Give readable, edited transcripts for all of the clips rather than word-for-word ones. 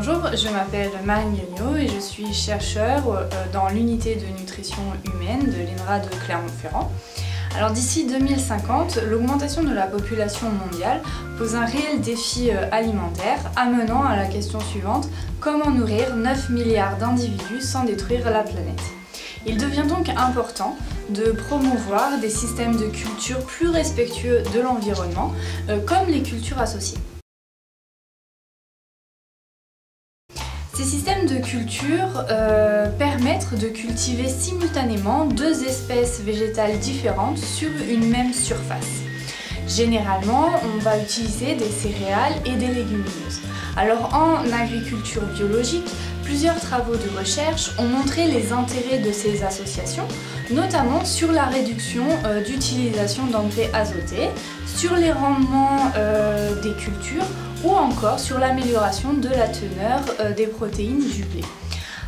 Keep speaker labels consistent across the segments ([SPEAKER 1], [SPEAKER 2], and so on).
[SPEAKER 1] Bonjour, je m'appelle Marine Gagnot et je suis chercheure dans l'unité de nutrition humaine de l'INRA de Clermont-Ferrand. Alors d'ici 2050, l'augmentation de la population mondiale pose un réel défi alimentaire, amenant à la question suivante: comment nourrir 9 milliards d'individus sans détruire la planète? Il devient donc important de promouvoir des systèmes de culture plus respectueux de l'environnement, comme les cultures associées. Ces systèmes de culture permettent de cultiver simultanément deux espèces végétales différentes sur une même surface. Généralement, on va utiliser des céréales et des légumineuses. Alors en agriculture biologique, plusieurs travaux de recherche ont montré les intérêts de ces associations, notamment sur la réduction d'utilisation d'engrais azotés, sur les rendements des cultures ou encore sur l'amélioration de la teneur des protéines du blé.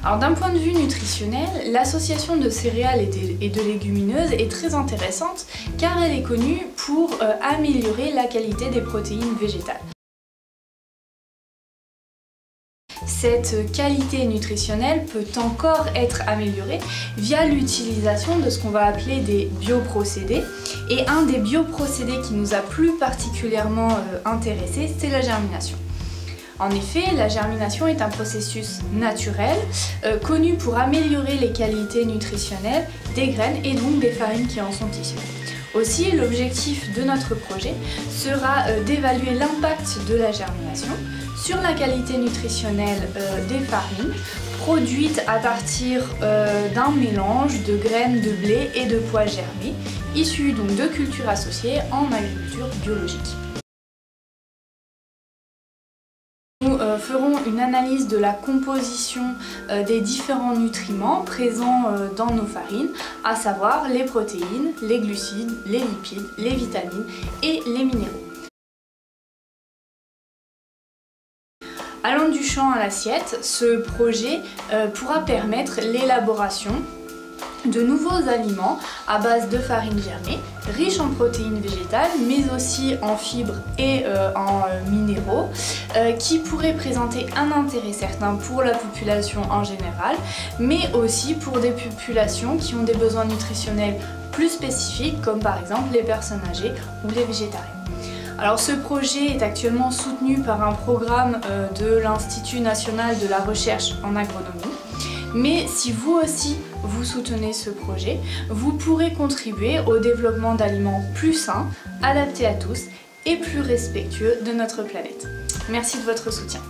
[SPEAKER 1] Alors d'un point de vue nutritionnel, l'association de céréales et de légumineuses est très intéressante car elle est connue pour améliorer la qualité des protéines végétales. Cette qualité nutritionnelle peut encore être améliorée via l'utilisation de ce qu'on va appeler des bioprocédés. Et un des bioprocédés qui nous a plus particulièrement intéressés, c'est la germination. En effet, la germination est un processus naturel connu pour améliorer les qualités nutritionnelles des graines et donc des farines qui en sont issues. Aussi, l'objectif de notre projet sera d'évaluer l'impact de la germination sur la qualité nutritionnelle des farines produites à partir d'un mélange de graines de blé et de pois germés, issus donc de cultures associées en agriculture biologique. Nous ferons une analyse de la composition des différents nutriments présents dans nos farines, à savoir les protéines, les glucides, les lipides, les vitamines et les minéraux. Allant du champ à l'assiette, ce projet pourra permettre l'élaboration de nouveaux aliments à base de farine germée, riches en protéines végétales, mais aussi en fibres et en minéraux, qui pourraient présenter un intérêt certain pour la population en général, mais aussi pour des populations qui ont des besoins nutritionnels plus spécifiques, comme par exemple les personnes âgées ou les végétariens. Alors ce projet est actuellement soutenu par un programme de l'Institut national de la recherche en agronomie. Mais si vous aussi vous soutenez ce projet, vous pourrez contribuer au développement d'aliments plus sains, adaptés à tous et plus respectueux de notre planète. Merci de votre soutien.